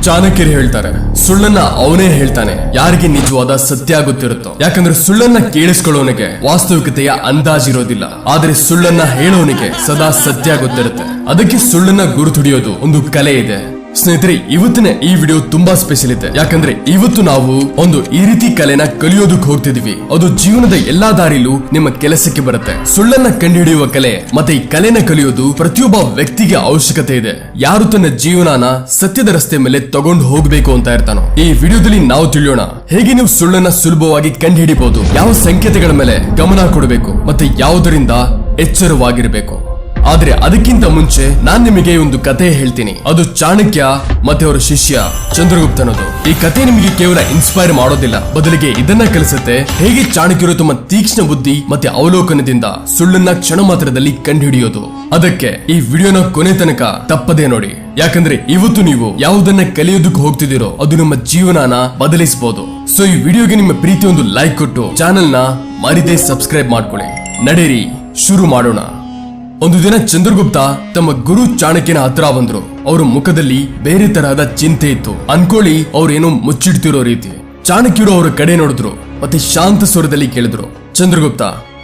ಚಾಣಕ್ಯರು ಹೇಳ್ತಾರೆ, ಸುಳ್ಳನ್ನ ಅವನೇ ಹೇಳ್ತಾನೆ ಯಾರಿಗೆ ನಿಜವಾದ ಸತ್ಯ ಗೊತ್ತಿರುತ್ತೋ. ಯಾಕಂದ್ರೆ ಸುಳ್ಳನ್ನ ಕೇಳಿಸ್ಕೊಳ್ಳೋನಿಗೆ ವಾಸ್ತವಿಕತೆಯ ಅಂದಾಜಿರೋದಿಲ್ಲ, ಆದ್ರೆ ಸುಳ್ಳನ್ನ ಹೇಳೋನಿಗೆ ಸದಾ ಸತ್ಯ ಗೊತ್ತಿರುತ್ತೆ. ಅದಕ್ಕೆ ಸುಳ್ಳನ್ನ ಗುರುತುಡಿಯೋದು ಒಂದು ಕಲೆ ಇದೆ. ಸ್ನೇಹಿತರೆ, ಇವತ್ತಿನ ಈ ವಿಡಿಯೋ ತುಂಬಾ ಸ್ಪೆಷಲ್ ಇದೆ. ಯಾಕಂದ್ರೆ ಇವತ್ತು ನಾವು ಒಂದು ಈ ರೀತಿ ಕಲೆನ ಕಲಿಯೋದಕ್ಕೆ ಹೋಗ್ತಿದೀವಿ. ಅದು ಜೀವನದ ಎಲ್ಲಾ ದಾರಿಲೂ ನಿಮ್ಮ ಕೆಲಸಕ್ಕೆ ಬರುತ್ತೆ. ಸುಳ್ಳನ್ನ ಕಂಡುಹಿಡಿಯುವ ಕಲೆ ಮತ್ತೆ ಈ ಕಲೆನ ಕಲಿಯೋದು ಪ್ರತಿಯೊಬ್ಬ ವ್ಯಕ್ತಿಗೆ ಅವಶ್ಯಕತೆ ಇದೆ. ಯಾರು ತನ್ನ ಜೀವನನ ಸತ್ಯದ ರಸ್ತೆ ಮೇಲೆ ತಗೊಂಡು ಹೋಗ್ಬೇಕು ಅಂತ ಇರ್ತಾನೋ. ಈ ವಿಡಿಯೋದಲ್ಲಿ ನಾವು ತಿಳಿಯೋಣ ಹೇಗೆ ನೀವು ಸುಳ್ಳನ್ನ ಸುಲಭವಾಗಿ ಕಂಡುಹಿಡಿಬಹುದು, ಯಾವ ಸಂಕೇತಗಳ ಮೇಲೆ ಗಮನ ಕೊಡಬೇಕು ಮತ್ತೆ ಯಾವುದರಿಂದ ಎಚ್ಚರವಾಗಿರಬೇಕು. ಆದ್ರೆ ಅದಕ್ಕಿಂತ ಮುಂಚೆ ನಾನ್ ನಿಮಗೆ ಒಂದು ಕತೆ ಹೇಳ್ತೀನಿ. ಅದು ಚಾಣಕ್ಯ ಮತ್ತೆ ಅವರ ಶಿಷ್ಯ ಚಂದ್ರಗುಪ್ತನದು. ಈ ಕತೆ ನಿಮಗೆ ಕೇವಲ ಇನ್ಸ್ಪೈರ್ ಮಾಡೋದಿಲ್ಲ, ಬದಲಿಗೆ ಇದನ್ನ ಕಲಿಸುತ್ತೆ ಹೇಗೆ ಚಾಣಕ್ಯರು ತಮ್ಮ ತೀಕ್ಷ್ಣ ಬುದ್ಧಿ ಮತ್ತೆ ಅವಲೋಕನದಿಂದ ಸುಳ್ಳನ್ನ ಕ್ಷಣ ಮಾತ್ರದಲ್ಲಿ ಕಂಡುಹಿಡಿಯೋದು. ಅದಕ್ಕೆ ಈ ವಿಡಿಯೋನ ಕೊನೆ ತನಕ ತಪ್ಪದೇ ನೋಡಿ. ಯಾಕಂದ್ರೆ ಇವತ್ತು ನೀವು ಯಾವುದನ್ನ ಕಲಿಯೋದಕ್ಕೆ ಹೋಗ್ತಿದ್ದೀರೋ ಅದು ನಿಮ್ಮ ಜೀವನನ ಬದಲಿಸಬಹುದು. ಸೊ ಈ ವಿಡಿಯೋಗೆ ನಿಮ್ಮ ಪ್ರೀತಿ ಒಂದು ಲೈಕ್ ಕೊಟ್ಟು ಚಾನೆಲ್ ನ ಮರಿದೇ ಸಬ್ಸ್ಕ್ರೈಬ್ ಮಾಡ್ಕೊಳ್ಳಿ. ನಡೀರಿ ಶುರು ಮಾಡೋಣ. ಒಂದು ದಿನ ಚಂದ್ರಗುಪ್ತ ತಮ್ಮ ಗುರು ಚಾಣಕ್ಯನ ಹತ್ರ ಬಂದ್ರು. ಅವರ ಮುಖದಲ್ಲಿ ಬೇರೆ ತರಹದ ಚಿಂತೆ ಇತ್ತು. ಅನ್ಕೊಳ್ಳಿ ಅವ್ರೇನೋ ಮುಚ್ಚಿಡ್ತಿರೋ ರೀತಿ. ಚಾಣಕ್ಯರು ಅವರ ಕಡೆ ನೋಡಿದ್ರು ಮತ್ತೆ ಶಾಂತ ಸ್ವರದಲ್ಲಿ ಕೇಳಿದ್ರು, ಚಂದ್ರಗುಪ್ತ,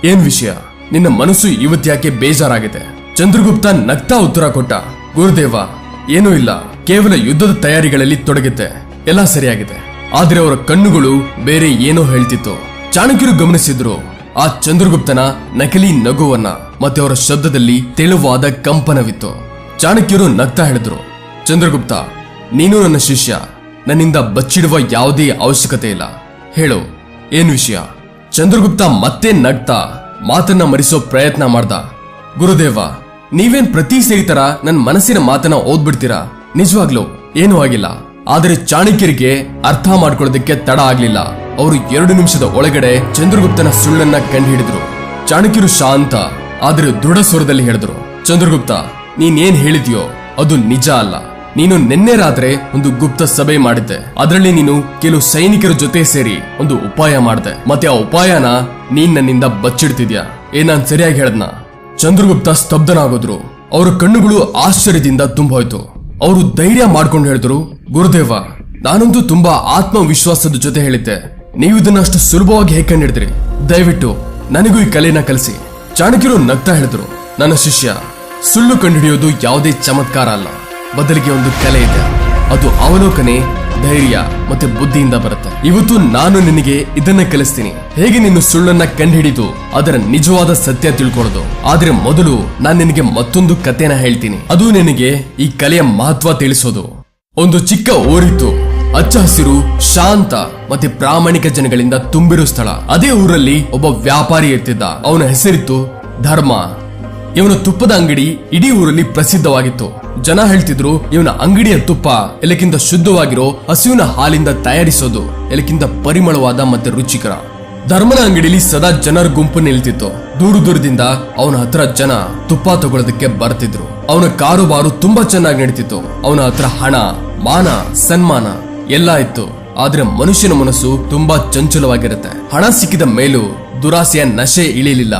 ಏನ್ ವಿಷಯ? ನಿನ್ನ ಮನಸ್ಸು ಇವತ್ತ್ಯಾಕೆ ಬೇಜಾರಾಗಿದೆ? ಚಂದ್ರಗುಪ್ತ ನಗ್ತಾ ಉತ್ತರ ಕೊಟ್ಟ, ಗುರುದೇವ, ಏನೂ ಇಲ್ಲ, ಕೇವಲ ಯುದ್ಧದ ತಯಾರಿಗಳಲ್ಲಿ ತೊಡಗಿದ್ದೆ, ಎಲ್ಲಾ ಸರಿಯಾಗಿದೆ. ಆದ್ರೆ ಅವರ ಕಣ್ಣುಗಳು ಬೇರೆ ಏನೋ ಹೇಳ್ತಿತ್ತು. ಚಾಣಕ್ಯರು ಗಮನಿಸಿದ್ರು ಆ ಚಂದ್ರಗುಪ್ತನ ನಕಲಿ ನಗುವನ್ನ ಮತ್ತೆ ಅವರ ಶಬ್ದದಲ್ಲಿ ತೆಳುವಾದ ಕಂಪನವಿತ್ತು. ಚಾಣಕ್ಯರು ನಗ್ತಾ ಹೇಳಿದ್ರು, ಚಂದ್ರಗುಪ್ತ, ನೀನು ನನ್ನ ಶಿಷ್ಯ, ನನ್ನಿಂದ ಬಚ್ಚಿಡುವ ಯಾವುದೇ ಅವಶ್ಯಕತೆ ಇಲ್ಲ, ಹೇಳು ಏನ್ ವಿಷಯ? ಚಂದ್ರಗುಪ್ತ ಮತ್ತೆ ನಗ್ತಾ ಮಾತನ್ನ ಮರೆಸೋ ಪ್ರಯತ್ನ ಮಾಡ್ದ. ಗುರುದೇವ, ನೀವೇನ್ ಪ್ರತಿ ಸೇರಿ ತರ ನನ್ನ ಮನಸ್ಸಿನ ಮಾತನ್ನ ಓದ್ಬಿಡ್ತೀರಾ? ನಿಜವಾಗ್ಲೂ ಏನೂ ಆಗಿಲ್ಲ. ಆದ್ರೆ ಚಾಣಕ್ಯರಿಗೆ ಅರ್ಥ ಮಾಡ್ಕೊಳ್ಳೋದಕ್ಕೆ ತಡ ಆಗ್ಲಿಲ್ಲ. ಅವರು 2 ನಿಮಿಷದ ಒಳಗಡೆ ಚಂದ್ರಗುಪ್ತನ ಸುಳ್ಳನ್ನ ಕಂಡುಹಿಡಿದ್ರು. ಚಾಣಕ್ಯರು ಶಾಂತ ಆದ್ರೆ ದೃಢ ಸ್ವರದಲ್ಲಿ ಹೇಳಿದ್ರು, ಚಂದ್ರಗುಪ್ತ, ನೀನೇನ್ ಹೇಳಿದ್ಯೋ ಅದು ನಿಜ ಅಲ್ಲ. ನೀನು ನಿನ್ನೆ ರಾತ್ರಿ ಒಂದು ಗುಪ್ತ ಸಭೆ ಮಾಡಿದ್ದೆ. ಅದರಲ್ಲಿ ನೀನು ಕೆಲವು ಸೈನಿಕರ ಜೊತೆ ಸೇರಿ ಒಂದು ಉಪಾಯ ಮಾಡಿದೆ. ಮತ್ತೆ ಆ ಉಪಾಯನ ನೀನ್ ನನ್ನಿಂದ ಬಚ್ಚಿಡ್ತಿದ್ಯಾ? ನಾನ್ ಸರಿಯಾಗಿ ಹೇಳದ್ನ? ಚಂದ್ರಗುಪ್ತ ಸ್ತಬ್ಧನಾಗೋದ್ರು. ಅವರ ಕಣ್ಣುಗಳು ಆಶ್ಚರ್ಯದಿಂದ ತುಂಬೋಯ್ತು. ಅವರು ಧೈರ್ಯ ಮಾಡ್ಕೊಂಡು ಹೇಳಿದ್ರು, ಗುರುದೇವ, ನಾನಂತೂ ತುಂಬಾ ಆತ್ಮವಿಶ್ವಾಸದ ಜೊತೆ ಹೇಳಿದ್ದೆ. ನೀವು ಇದನ್ನ ಅಷ್ಟು ಸುಲಭವಾಗಿ ಹೇಗೆ ಕಂಡಿಡಿದ್ರಿ? ದಯವಿಟ್ಟು ನನಗೂ ಈ ಕಲೆನ ಕಲಿಸಿ. ಚಾಣಕ್ಯರು ನಗ್ತಾ ಹೇಳಿದ್ರು, ನನ್ನ ಶಿಷ್ಯ, ಸುಳ್ಳು ಕಂಡುಹಿಡಿಯೋದು ಯಾವುದೇ ಚಮತ್ಕಾರ ಅಲ್ಲ, ಬದಲಿಗೆ ಒಂದು ಕಲೆ ಇದೆ. ಅದು ಅವಲೋಕನೆ, ಧೈರ್ಯ ಮತ್ತೆ ಬುದ್ಧಿಯಿಂದ ಬರುತ್ತೆ. ಇವತ್ತು ನಾನು ನಿನಗೆ ಇದನ್ನ ಕಲಿಸ್ತೀನಿ, ಹೇಗೆ ನೀನು ಸುಳ್ಳನ್ನ ಕಂಡುಹಿಡಿದು ಅದರ ನಿಜವಾದ ಸತ್ಯ ತಿಳ್ಕೊಳ್ಳೋದು. ಆದ್ರೆ ಮೊದಲು ನಾನು ನಿನಗೆ ಮತ್ತೊಂದು ಕಥೆನ ಹೇಳ್ತೀನಿ. ಅದು ನಿನಗೆ ಈ ಕಲೆಯ ಮಹತ್ವ ತಿಳಿಸೋದು. ಒಂದು ಚಿಕ್ಕ ಊರಿತ್ತು. ಹಚ್ಚ ಹಸಿರು, ಶಾಂತ ಮತ್ತೆ ಪ್ರಾಮಾಣಿಕ ಜನಗಳಿಂದ ತುಂಬಿರೋ ಸ್ಥಳ. ಅದೇ ಊರಲ್ಲಿ ಒಬ್ಬ ವ್ಯಾಪಾರಿ ಇರ್ತಿದ್ದ. ಅವನ ಹೆಸರಿತ್ತು ಧರ್ಮ. ಇವನ ತುಪ್ಪದ ಅಂಗಡಿ ಇಡೀ ಊರಲ್ಲಿ ಪ್ರಸಿದ್ಧವಾಗಿತ್ತು. ಜನ ಹೇಳ್ತಿದ್ರು, ಇವನ ಅಂಗಡಿಯ ತುಪ್ಪ ಎಲ್ಲಕ್ಕಿಂತ ಶುದ್ಧವಾಗಿರೋ ಹಸುವಿನ ಹಾಲಿಂದ ತಯಾರಿಸೋದು, ಎಲ್ಲಕ್ಕಿಂತ ಪರಿಮಳವಾದ ಮತ್ತೆ ರುಚಿಕರ. ಧರ್ಮನ ಅಂಗಡಿಯಲ್ಲಿ ಸದಾ ಜನರ ಗುಂಪು ನಿಲ್ತಿತ್ತು. ದೂರ ದೂರದಿಂದ ಅವನ ಹತ್ರ ಜನ ತುಪ್ಪ ತಗೊಳ್ಳೋದಕ್ಕೆ ಬರ್ತಿದ್ರು. ಅವನ ಕಾರುಬಾರು ತುಂಬಾ ಚೆನ್ನಾಗಿ ನಡೀತಿತ್ತು. ಅವನ ಹತ್ರ ಹಣ, ಮಾನ, ಸನ್ಮಾನ ಎಲ್ಲ ಇತ್ತು. ಆದ್ರೆ ಮನುಷ್ಯನ ಮನಸ್ಸು ತುಂಬಾ ಚಂಚಲವಾಗಿರುತ್ತೆ. ಹಣ ಸಿಕ್ಕಿದ ಮೇಲೂ ದುರಾಸೆಯ ನಶೆ ಇಳಿಲಿಲ್ಲ.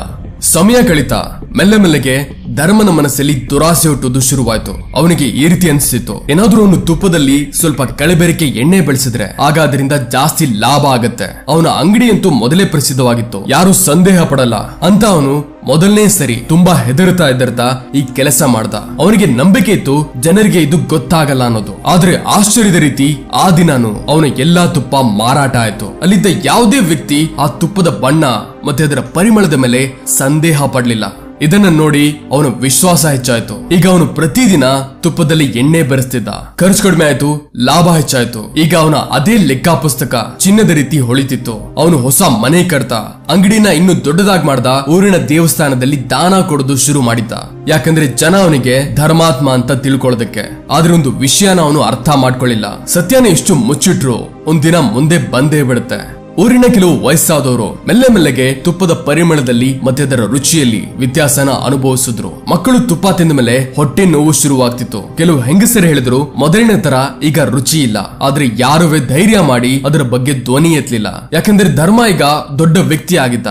ಸಮಯ ಕಳಿತ ಮೆಲ್ಲ ಮೆಲ್ಲಗೆ ಧರ್ಮನ ಮನಸ್ಸಲ್ಲಿ ದುರಾಸೆ ಹುಟ್ಟುವುದು ಶುರುವಾಯ್ತು. ಅವನಿಗೆ ಈ ರೀತಿ ಅನಿಸ್ತಿತ್ತು, ಏನಾದ್ರೂ ಅವನು ತುಪ್ಪದಲ್ಲಿ ಸ್ವಲ್ಪ ಕಳೆಬೆರಕೆ ಎಣ್ಣೆ ಬೆಳೆಸಿದ್ರೆ ಆಗ ಅದರಿಂದ ಜಾಸ್ತಿ ಲಾಭ ಆಗತ್ತೆ. ಅವನ ಅಂಗಡಿಯಂತೂ ಮೊದಲೇ ಪ್ರಸಿದ್ಧವಾಗಿತ್ತು, ಯಾರು ಸಂದೇಹ ಪಡಲ್ಲ ಅಂತ ಅವನು ಮೊದಲನೇ ಸರಿ ತುಂಬಾ ಹೆದರ್ತಾ ಈ ಕೆಲಸ ಮಾಡ್ದ. ಅವನಿಗೆ ನಂಬಿಕೆ ಇತ್ತು ಜನರಿಗೆ ಇದು ಗೊತ್ತಾಗಲ್ಲ ಅನ್ನೋದು. ಆದ್ರೆ ಆಶ್ಚರ್ಯದ ರೀತಿ ಆ ದಿನಾನು ಅವನ ಎಲ್ಲಾ ತುಪ್ಪ ಮಾರಾಟ ಆಯ್ತು. ಅಲ್ಲಿದ್ದ ಯಾವುದೇ ವ್ಯಕ್ತಿ ಆ ತುಪ್ಪದ ಬಣ್ಣ ಮತ್ತೆ ಅದರ ಪರಿಮಳದ ಮೇಲೆ ಸಂದೇಹ ಪಡ್ಲಿಲ್ಲ. ಇದನ್ನ ನೋಡಿ ಅವನ ವಿಶ್ವಾಸ ಹೆಚ್ಚಾಯ್ತು. ಈಗ ಅವನು ಪ್ರತಿದಿನ ತುಪ್ಪದಲ್ಲಿ ಎಣ್ಣೆ ಬೆರೆಸ್ತಿದ್ದ. ಖರ್ಚು ಕಡಿಮೆ ಆಯ್ತು, ಲಾಭ ಹೆಚ್ಚಾಯ್ತು. ಈಗ ಅವನ ಅದೇ ಲೆಕ್ಕ ಪುಸ್ತಕ ಚಿನ್ನದ ರೀತಿ ಹೊಳಿತಿತ್ತು. ಅವನು ಹೊಸ ಮನೆ ಕಟ್ತ, ಅಂಗಡಿನ ಇನ್ನು ದೊಡ್ಡದಾಗಿ ಮಾಡ್ದ, ಊರಿನ ದೇವಸ್ಥಾನದಲ್ಲಿ ದಾನ ಕೊಡೋದು ಶುರು ಮಾಡಿದ್ದ. ಯಾಕಂದ್ರೆ ಜನ ಅವನಿಗೆ ಧರ್ಮಾತ್ಮ ಅಂತ ತಿಳ್ಕೊಳ್ಳೋದಕ್ಕೆ. ಆದ್ರೆ ಒಂದು ವಿಷಯನ ಅವನು ಅರ್ಥ ಮಾಡ್ಕೊಳ್ಳಿಲ್ಲ, ಸತ್ಯನ ಎಷ್ಟು ಮುಚ್ಚಿಟ್ರು ಒಂದಿನ ಮುಂದೆ ಬಂದೇ ಬಿಡುತ್ತೆ. ಊರಿನ ಕೆಲವು ವಯಸ್ಸಾದವರು ಮೆಲ್ಲ ಮೆಲ್ಲಗೆ ತುಪ್ಪದ ಪರಿಮಳದಲ್ಲಿ ಮತ್ತೆ ಅದರ ರುಚಿಯಲ್ಲಿ ವ್ಯತ್ಯಾಸನ ಅನುಭವಿಸಿದ್ರು. ಮಕ್ಕಳು ತುಪ್ಪ ತಿಂದ ಮೇಲೆ ಹೊಟ್ಟೆ ನೋವು ಶುರುವಾಗ್ತಿತ್ತು. ಕೆಲವು ಹೆಂಗಸರು ಹೇಳಿದ್ರು, ಮೊದಲಿನ ತರ ಈಗ ರುಚಿ ಇಲ್ಲ. ಆದ್ರೆ ಯಾರುವೇ ಧೈರ್ಯ ಮಾಡಿ ಅದರ ಬಗ್ಗೆ ಧ್ವನಿ ಎತ್ತಲಿಲ್ಲ. ಯಾಕಂದ್ರೆ ಧರ್ಮ ಈಗ ದೊಡ್ಡ ವ್ಯಕ್ತಿ ಆಗಿದ್ದ,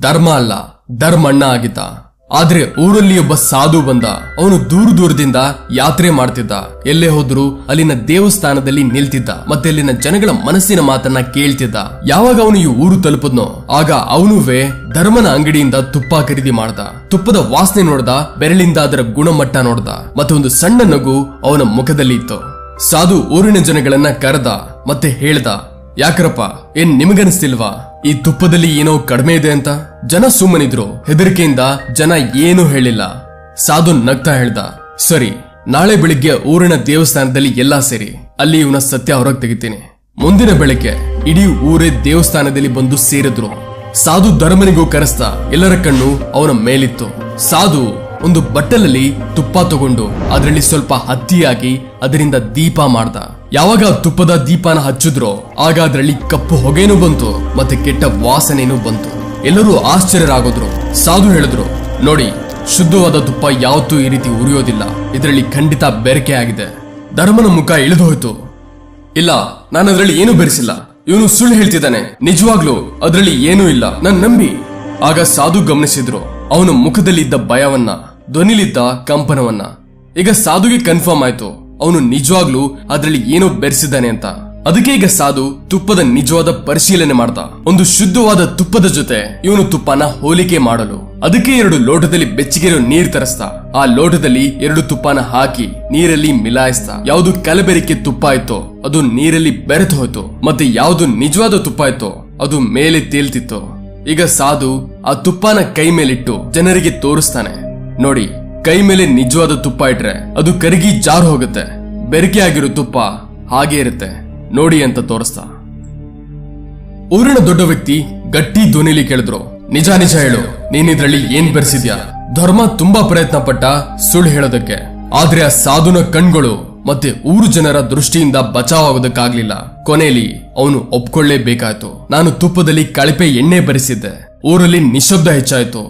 ಧರ್ಮ ಅಲ್ಲ ಧರ್ಮಣ್ಣ ಆಗಿದ್ದ. ಆದ್ರೆ ಊರಲ್ಲಿ ಒಬ್ಬ ಸಾಧು ಬಂದ. ಅವನು ದೂರದಿಂದ ಯಾತ್ರೆ ಮಾಡ್ತಿದ್ದ. ಎಲ್ಲೇ ಹೋದ್ರು ಅಲ್ಲಿನ ದೇವಸ್ಥಾನದಲ್ಲಿ ನಿಲ್ತಿದ್ದ, ಮತ್ತೆ ಅಲ್ಲಿನ ಜನಗಳ ಮನಸ್ಸಿನ ಮಾತನ್ನ ಕೇಳ್ತಿದ್ದ. ಯಾವಾಗ ಅವನು ಈ ಊರು ತಲುಪದ್ನೋ ಆಗ ಅವನುವೇ ಧರ್ಮನ ಅಂಗಡಿಯಿಂದ ತುಪ್ಪ ಖರೀದಿ ಮಾಡ್ದ. ತುಪ್ಪದ ವಾಸನೆ ನೋಡ್ದ, ಬೆರಳಿಂದ ಅದರ ಗುಣಮಟ್ಟ ನೋಡ್ದ, ಮತ್ತೆ ಒಂದು ಸಣ್ಣ ನಗು ಅವನ ಮುಖದಲ್ಲಿ ಇತ್ತು. ಸಾಧು ಊರಿನ ಜನಗಳನ್ನ ಕರೆದ ಮತ್ತೆ ಹೇಳ್ದ, ಯಾಕ್ರಪ್ಪ, ಏನ್ ನಿಮಗನ್ಸ್ತಿಲ್ವಾ ಈ ತುಪ್ಪದಲ್ಲಿ ಏನೋ ಕಡಿಮೆ ಇದೆ ಅಂತ? ಜನ ಸುಮ್ಮನಿದ್ರು. ಹೆದರಿಕೆಯಿಂದ ಜನ ಏನೂ ಹೇಳಿಲ್ಲ. ಸಾಧು ನಗ್ತಾ ಹೇಳ್ದ, ಸರಿ, ನಾಳೆ ಬೆಳಿಗ್ಗೆ ಊರಿನ ದೇವಸ್ಥಾನದಲ್ಲಿ ಎಲ್ಲಾ ಸೇರಿ ಅಲ್ಲಿ ಇವನ ಸತ್ಯ ಹೊರಗೆ ತೆಗಿತೀನಿ. ಮುಂದಿನ ಬೆಳಗ್ಗೆ ಇಡೀ ಊರೇ ದೇವಸ್ಥಾನದಲ್ಲಿ ಬಂದು ಸೇರಿದ್ರು. ಸಾಧು ಧರ್ಮನಿಗೂ ಕರೆಸ್ತಾ ಎಲ್ಲರ ಕಣ್ಣು ಅವನ ಮೇಲಿತ್ತು. ಸಾಧು ಒಂದು ಬಟ್ಟಲಲ್ಲಿ ತುಪ್ಪ ತಗೊಂಡು ಅದರಲ್ಲಿ ಸ್ವಲ್ಪ ಹತ್ತಿ ಹಾಕಿ ಅದರಿಂದ ದೀಪ ಮಾಡ್ದ. ಯಾವಾಗ ತುಪ್ಪದ ದೀಪನ ಹಚ್ಚಿದ್ರೋ ಆಗ ಅದರಲ್ಲಿ ಕಪ್ಪು ಹೊಗೆನೂ ಬಂತು ಮತ್ತೆ ಕೆಟ್ಟ ವಾಸನೆನೂ ಬಂತು. ಎಲ್ಲರೂ ಆಶ್ಚರ್ಯರಾಗೋದ್ರು. ಸಾಧು ಹೇಳಿದ್ರು, ನೋಡಿ, ಶುದ್ಧವಾದ ತುಪ್ಪ ಯಾವತ್ತೂ ಈ ರೀತಿ ಉರಿಯೋದಿಲ್ಲ, ಇದರಲ್ಲಿ ಖಂಡಿತ ಬೆರಕೆ ಆಗಿದೆ. ಧರ್ಮನ ಮುಖ ಇಳಿದು ಹೋಯ್ತು. ಇಲ್ಲ, ನಾನು ಅದರಲ್ಲಿ ಏನೂ ಬೆರೆಸಿಲ್ಲ, ಇವನು ಸುಳ್ಳು ಹೇಳ್ತಿದ್ದಾನೆ, ನಿಜವಾಗ್ಲೂ ಅದರಲ್ಲಿ ಏನೂ ಇಲ್ಲ, ನನ್ ನಂಬಿ. ಆಗ ಸಾಧು ಗಮನಿಸಿದ್ರು ಅವನ ಮುಖದಲ್ಲಿ ಇದ್ದ ಭಯವನ್ನ, ಧ್ವನಿಲಿದ್ದ ಕಂಪನವನ್ನ. ಈಗ ಸಾಧುಗೆ ಕನ್ಫರ್ಮ್ ಆಯ್ತು ಅವನು ನಿಜವಾಗ್ಲೂ ಅದರಲ್ಲಿ ಏನೋ ಬೆರೆಸಿದ್ದಾನೆ ಅಂತ. ಅದಕ್ಕೆ ಈಗ ಸಾಧು ತುಪ್ಪದ ನಿಜವಾದ ಪರಿಶೀಲನೆ ಮಾಡ್ದ. ಒಂದು ಶುದ್ಧವಾದ ತುಪ್ಪದ ಜೊತೆ ಇವನು ತುಪ್ಪನ ಹೋಲಿಕೆ ಮಾಡಲು ಅದಕ್ಕೆ 2 ಲೋಟದಲ್ಲಿ ಬೆಚ್ಚಗಿರೋ ನೀರ್ ತರಿಸ್ದ. ಆ ಲೋಟದಲ್ಲಿ 2 ತುಪ್ಪನ ಹಾಕಿ ನೀರಲ್ಲಿ ಮಿಲಾಯಿಸ್ದ. ಯಾವುದು ಕಲಬೆರಕೆ ತುಪ್ಪ ಇತ್ತೋ ಅದು ನೀರಲ್ಲಿ ಬೆರೆತು ಹೋಯ್ತು, ಮತ್ತೆ ಯಾವುದು ನಿಜವಾದ ತುಪ್ಪ ಇತ್ತೋ ಅದು ಮೇಲೆ ತೇಲ್ತಿತ್ತು. ಈಗ ಸಾಧು ಆ ತುಪ್ಪನ ಕೈ ಮೇಲಿಟ್ಟು ಜನರಿಗೆ ತೋರಿಸ್ತಾನೆ, ನೋಡಿ, ಕೈ ಮೇಲೆ ನಿಜವಾದ ತುಪ್ಪ ಇಟ್ರೆ ಅದು ಕರಗಿ ಜಾರು ಹೋಗುತ್ತೆ, ಬೆರಕೆ ಆಗಿರೋ ತುಪ್ಪ ಹಾಗೆ ಇರುತ್ತೆ ನೋಡಿ ಅಂತ ತೋರಿಸ್ತಾ. ಊರಿನ ದೊಡ್ಡ ವ್ಯಕ್ತಿ ಗಟ್ಟಿ ಧ್ವನಿಲಿ ಕೇಳಿದ್ರು, ನಿಜ ನಿಜ ಹೇಳು, ನೀನಿದ್ರಲ್ಲಿ ಏನ್ ಬೆರೆಸಿದ್ಯಾ? ಧರ್ಮ ತುಂಬಾ ಪ್ರಯತ್ನ ಪಟ್ಟ ಸುಳ್ಳು ಹೇಳೋದಕ್ಕೆ, ಆದ್ರೆ ಆ ಸಾಧುನ ಕಣ್ಗಳು ಮತ್ತೆ ಊರು ಜನರ ದೃಷ್ಟಿಯಿಂದ ಬಚಾವಾಗೋದಕ್ಕಾಗ್ಲಿಲ್ಲ. ಕೊನೆಯಲ್ಲಿ ಅವನು ಒಪ್ಕೊಳ್ಳೇಬೇಕಾಯ್ತು. ನಾನು ತುಪ್ಪದಲ್ಲಿ ಕಳಪೆ ಎಣ್ಣೆ ಬೆರೆಸಿದ್ದೆ. ಊರಲ್ಲಿ ನಿಶಬ್ದ ಹೆಚ್ಚಾಯ್ತು.